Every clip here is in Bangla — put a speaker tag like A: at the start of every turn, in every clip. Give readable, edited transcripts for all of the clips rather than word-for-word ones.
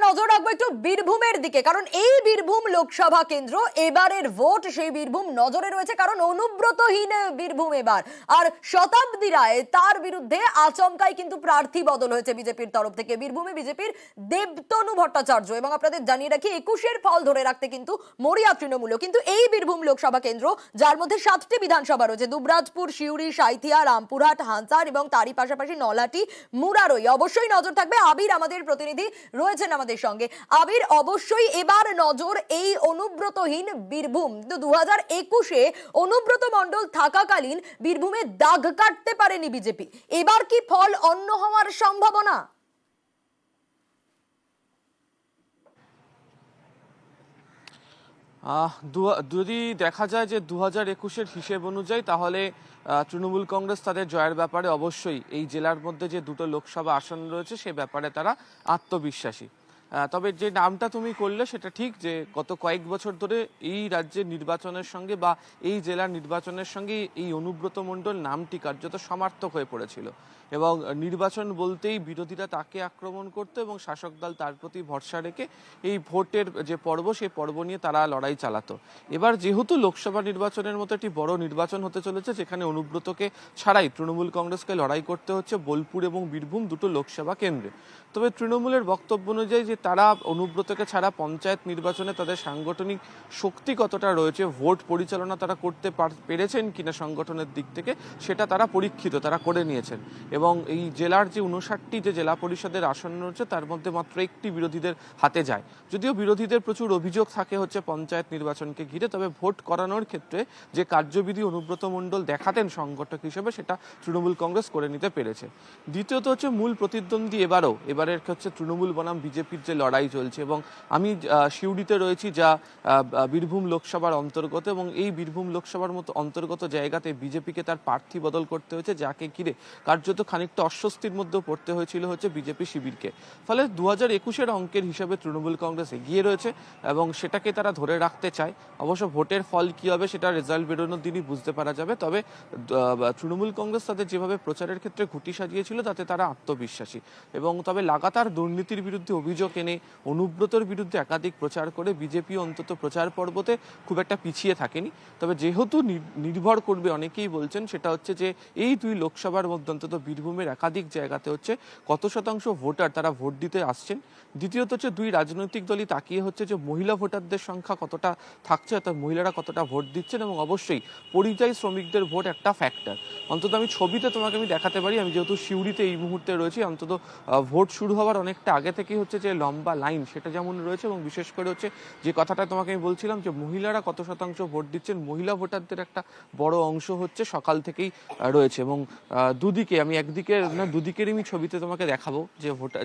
A: নজর রাখবো একটু বীরভূমের দিকে, কারণ এই বীরভূম লোকসভা কেন্দ্র এবারের ভোট সেই বীরভূম নজরে রয়েছে, কারণ অনুব্রতহীন বীরভূম এবার। আর শতাব্দী রায় তার বিরুদ্ধে আচমকাই কিন্তু প্রার্থী বদল হয়েছে বিজেপির তরফ থেকে। বীরভূমে বিজেপির দেবতনু ভট্টাচার্য, এবং আপনাদের জানিয়ে রাখি 21-এর ফল ধরে রাখতে কিন্তু মরিয়া তৃণমূলও। কিন্তু এই বীরভূম লোকসভা কেন্দ্র, যার মধ্যে 7টি বিধানসভা রয়েছে, দুবরাজপুর, সিউড়ি, সাঁইথিয়া, রামপুরহাট, হানসার এবং তারই পাশাপাশি নলাটি, মুরারই, অবশ্যই নজর থাকবে। আবির আমাদের প্রতিনিধি রয়েছেন আমাদের সঙ্গে। আবির, অবশ্যই এবার নজর এই অনুব্রতহীন বীরভূম। 2021-এ অনুব্রত মণ্ডল থাকাকালীন বীরভূমে দাগ কাটতে পারেনি বিজেপি। এবার কি ফল অন্য হওয়ার সম্ভাবনা?
B: যদি দেখা যায় যে 2021-এর হিসেব অনুযায়ী, তাহলে তৃণমূল কংগ্রেস তাদের জয়ের ব্যাপারে অবশ্যই এই জেলার মধ্যে যে দুটো লোকসভা আসন রয়েছে সে ব্যাপারে তারা আত্মবিশ্বাসী। তবে যে নামটা তুমি করলে সেটা ঠিক, যে গত কয়েক বছর ধরে এই রাজ্যের নির্বাচনের সঙ্গে বা এই জেলার নির্বাচনের সঙ্গে এই অনুব্রত মণ্ডল নামটি কার্যত সমার্থক হয়ে পড়েছিল, এবং নির্বাচন বলতেই বিরোধীরা তাকে আক্রমণ করতো এবং শাসক দল তার প্রতি ভরসা রেখে এই ভোটের যে পর্ব সেই পর্ব নিয়ে তারা লড়াই চালাতো। এবার যেহেতু লোকসভা নির্বাচনের মতো একটি বড় নির্বাচন হতে চলেছে, যেখানে অনুব্রতকে ছাড়াই তৃণমূল কংগ্রেসকে লড়াই করতে হচ্ছে বোলপুর এবং বীরভূম দুটো লোকসভা কেন্দ্রে, তবে তৃণমূলের বক্তব্য অনুযায়ী যে তারা অনুব্রতকে ছাড়া পঞ্চায়েত নির্বাচনে তাদের সাংগঠনিক শক্তি কতটা রয়েছে, ভোট পরিচালনা তারা করতে পেরেছেন কিনা সংগঠনের দিক থেকে, সেটা তারা পরীক্ষিত, তারা করে নিয়েছেন। এবং এই জেলার যে 59টি যে জেলা পরিষদের আসন রয়েছে তার মধ্যে মাত্র একটি বিরোধীদের হাতে যায়। যদিও বিরোধীদের প্রচুর অভিযোগ থাকে হচ্ছে পঞ্চায়েত নির্বাচনকে ঘিরে, তবে ভোট করানোর ক্ষেত্রে যে কার্যবিধি অনুব্রত মণ্ডল দেখাতেন সংগঠক হিসেবে, সেটা তৃণমূল কংগ্রেস করে নিতে পেরেছে। দ্বিতীয়ত হচ্ছে মূল প্রতিদ্বন্দ্বী এবারের হচ্ছে তৃণমূল বনাম বিজেপির যে লড়াই চলছে, এবং আমি সিউড়িতে রয়েছি যা বীরভূম লোকসভার অন্তর্গত, এবং এই বীরভূম লোকসভার মতো অন্তর্গত জায়গাতে বিজেপিকে তার প্রার্থী বদল করতে হয়েছে, যাকে ঘিরে কার্যত খানিকটা অস্বস্তির মধ্যে পড়তে হয়েছিল হচ্ছে বিজেপি শিবিরকে। ফলে 2021-এর অঙ্কের হিসাবে তৃণমূল কংগ্রেস এগিয়ে রয়েছে এবং সেটাকে তারা ধরে রাখতে চায়। অবশ্য ভোটের ফল কি হবে সেটা রেজাল্ট বেরোনোর দিনই বুঝতে পারা যাবে, তবে তৃণমূল কংগ্রেস তাদের যেভাবে প্রচারের ক্ষেত্রে ঘুঁটি সাজিয়েছিল তাতে তারা আত্মবিশ্বাসী, এবং তবে লাগাতার দুর্নীতির বিরুদ্ধে অভিযোগ এনে অনুব্রতর বিরুদ্ধে একাধিক প্রচার করে বিজেপি অন্তত প্রচার পর্বতে খুব একটা পিছিয়ে থাকেনি। তবে যেহেতু নির্ভর করবে, অনেকেই বলছেন, সেটা হচ্ছে যে এই দুই লোকসভার মধ্যে অন্তত বীরভূমের একাধিক জায়গাতে হচ্ছে কত শতাংশ ভোটার তারা ভোট দিতে আসছেন। দ্বিতীয়ত হচ্ছে দুই রাজনৈতিক দলই তাকিয়ে হচ্ছে যে মহিলা ভোটারদের সংখ্যা কতটা থাকছে, অর্থাৎ মহিলারা কতটা ভোট দিচ্ছেন, এবং অবশ্যই পরিযায়ী শ্রমিকদের ভোট একটা ফ্যাক্টর। অন্তত আমি ছবিতে তোমাকে আমি দেখাতে পারি, আমি যেহেতু সিউড়িতে এই মুহূর্তে রয়েছি, অন্তত ভোট শুরু হওয়ার অনেকটা আগে থেকেই হচ্ছে যে লম্বা লাইন সেটা যেমন রয়েছে, এবং বিশেষ করে হচ্ছে যে কথাটা তোমাকে আমি বলছিলাম যে মহিলারা কত শতাংশ ভোট দিচ্ছেন, মহিলা ভোটারদের একটা বড় অংশ হচ্ছে সকাল থেকেই রয়েছে। এবং দুদিকে আমি একদিকে না দুদিকেরই আমি ছবিতে তোমাকে দেখাবো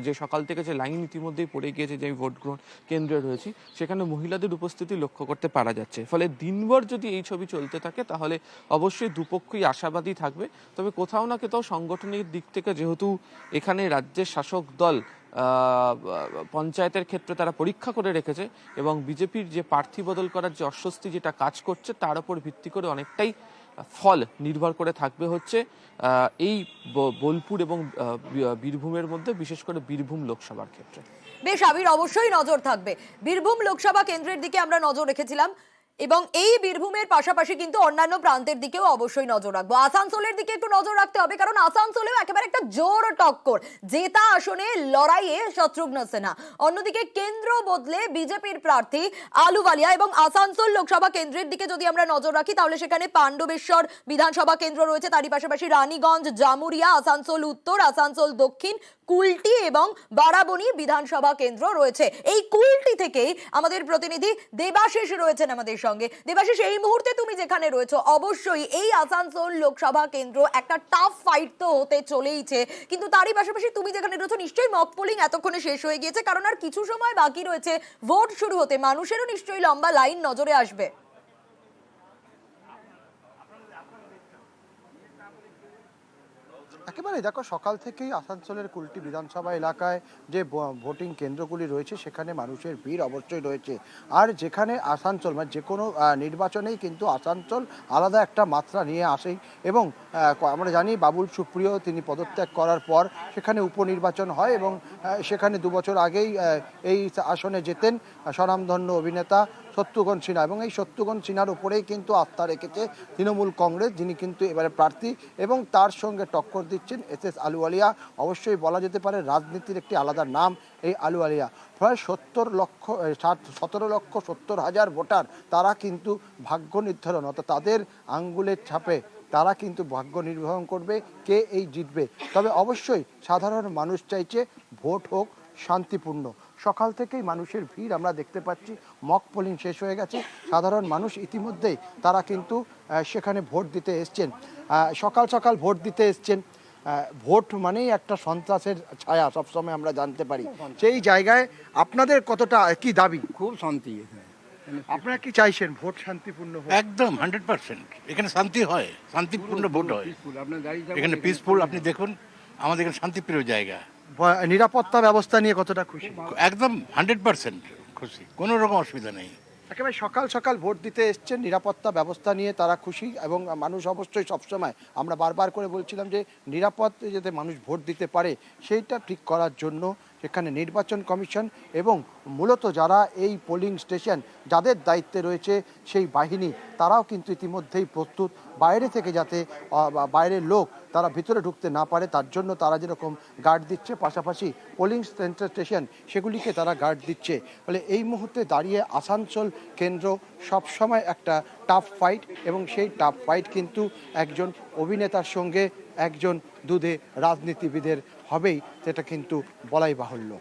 B: যে সকাল থেকে যে লাইন ইতিমধ্যেই পড়ে গিয়েছে, যে আমি ভোট গ্রহণ কেন্দ্রে রয়েছি সেখানে মহিলাদের উপস্থিতি লক্ষ্য করতে পারা যাচ্ছে। ফলে দিনভর যদি এই ছবি চলতে থাকে তাহলে অবশ্যই দুপক্ষই আশাবাদী থাকবে। তবে কোথাও না কোথাও সংগঠনের দিক থেকে, যেহেতু এখানে রাজ্যের শাসক দল পঞ্চায়েতের ক্ষেত্রে তারা পরীক্ষা করে রেখেছে, এবং বিজেপির যে প্রার্থী বদল করার যে অস্বস্তি যেটা কাজ করছে তার উপর ভিত্তি করে অনেকটাই ফল নির্ভর করে থাকবে হচ্ছে এই বোলপুর এবং বীরভূমের মধ্যে, বিশেষ করে বীরভূম লোকসভার ক্ষেত্রে।
A: বেশ আবির, অবশ্যই নজর থাকবে। বীরভূম লোকসভা কেন্দ্রের দিকে আমরা নজর রেখেছিলাম, এবং এই বীরভূমের পাশাপাশি কিন্তু অন্যান্য প্রান্তের দিকেও অবশ্যই নজর রাখবো। আসানসোলের দিকে একটু নজর রাখতে হবে, কারণ আসানসোলেও একেবারে একটা জোর টক্কর, জেতা আসনে লড়াইয়ে শত্রুঘ্ন সিনহা। অন্যদিকে কেন্দ্র বদলে বিজেপির প্রার্থী আলুওয়ালিয়া। এবং আসানসোল লোকসভা কেন্দ্রের দিকে যদি আমরা নজর রাখি, তাহলে সেখানে পাণ্ডবেশ্বর বিধানসভা কেন্দ্র রয়েছে, তারই পাশাপাশি রানীগঞ্জ, জামুরিয়া, আসানসোল উত্তর, আসানসোল দক্ষিণ, কুলটি এবং বারাবণী বিধানসভা কেন্দ্র রয়েছে। এই কুলটি থেকেই আমাদের প্রতিনিধি দেবাশিস রয়েছেন আমাদের সঙ্গে। দেবাশিস, এই মুহূর্তে তুমি যেখানে রয়েছো, অবশ্যই এই আসানসোল লোকসভা কেন্দ্র একটা টাফ ফাইট তো হতে চলেইছে, কিন্তু তারই পাশাপাশি তুমি যেখানে রয়েছো নিশ্চয়ই মক পোলিং এতক্ষণে শেষ হয়ে গিয়েছে, কারণ আর কিছু সময় বাকি রয়েছে ভোট শুরু হতে। মানুষেরও নিশ্চয়ই লম্বা লাইন নজরে আসবে।
C: একেবারে দেখো, সকাল থেকেই আসানসোলের কুলটি বিধানসভা এলাকায় যে ভোটিং কেন্দ্রগুলি রয়েছে সেখানে মানুষের ভিড় অবশ্যই রয়েছে। আর যেখানে আসানসোল মানে যে কোনো নির্বাচনেই কিন্তু আসানসোল আলাদা একটা মাত্রা নিয়ে আসেই। এবং আমরা জানি বাবুল সুপ্রিয় তিনি পদত্যাগ করার পর সেখানে উপনির্বাচন হয় এবং সেখানে 2 বছর আগেই এই আসনে জেতেন স্বনামধন্য অভিনেতা শত্রুঘ্ন সিনহা। এবং এই শত্রুঘ্ন সিনহার উপরেই কিন্তু আস্থা রেখেছে তৃণমূল কংগ্রেস, যিনি কিন্তু এবারে প্রার্থী, এবং তার সঙ্গে টক্কর দিচ্ছেন এস আলুওয়ালিয়া। অবশ্যই বলা যেতে পারে রাজনীতির একটি আলাদা নাম এই আলুওয়ালিয়া। প্রায় 17,70,000 ভোটার তারা কিন্তু ভাগ্য নির্ধারণ, অর্থাৎ তাদের আঙ্গুলের ছাপে তারা কিন্তু ভাগ্য নির্ধারণ করবে কে এই জিতবে। তবে অবশ্যই সাধারণ মানুষ চাইছে ভোট হোক শান্তিপূর্ণ। সকাল থেকেই মানুষের ভিড় আমরা দেখতে পাচ্ছি, মক পোলিং শেষ হয়ে গেছে, সাধারণ মানুষ ইতিমধ্যেই তারা কিন্তু সেখানে ভোট দিতে এসছেন। সকাল সকাল ভোট দিতে এসছেন। ভোট মানেই একটা সন্ত্রাসের ছায়া সবসময় আমরা জানতে পারি। সেই জায়গায় আপনাদের কতটা কি দাবি?
D: খুব শান্তি।
C: আপনারা কি চাইছেন ভোট শান্তিপূর্ণ হোক?
E: একদম 100%। এখানে শান্তি হয়, শান্তিপূর্ণ ভোট হয়।
D: আপনার দাঁড়িয়ে থাকুন,
E: এখানে পিসফুল, আপনি দেখুন আমাদের এখানে শান্তিপ্রিয় জায়গা।
C: নিরাপত্তা ব্যবস্থা নিয়ে কতটা খুশি?
E: একদম 100% খুশি, কোনো রকম অসুবিধা নেই।
C: একেবারে সকাল সকাল ভোট দিতে এসছেন, নিরাপত্তা ব্যবস্থা নিয়ে তারা খুশি। এবং মানুষ অবশ্যই সবসময়, আমরা বারবার করে বলছিলাম যে নিরাপদ যাতে মানুষ ভোট দিতে পারে সেইটা ঠিক করার জন্য সেখানে নির্বাচন কমিশন এবং মূলত যারা এই পোলিং স্টেশন যাদের দায়িত্বে রয়েছে সেই বাহিনী, তারাও কিন্তু ইতিমধ্যেই প্রস্তুত বাইরে থেকে যাতে বাইরের লোক তারা ভিতরে ঢুকতে না পারে তার জন্য তারা যেরকম গার্ড দিচ্ছে, পাশাপাশি পোলিং সেন্টার স্টেশন সেগুলিকে তারা গার্ড দিচ্ছে। ফলে এই মুহূর্তে দাঁড়িয়ে আসানসোল কেন্দ্র সবসময় একটা টাফ ফাইট, এবং সেই টাফ ফাইট কিন্তু একজন অভিনেতার সঙ্গে একজন দুধে রাজনীতিবিদের হবেই, সেটা কিন্তু বলাই বাহুল্য।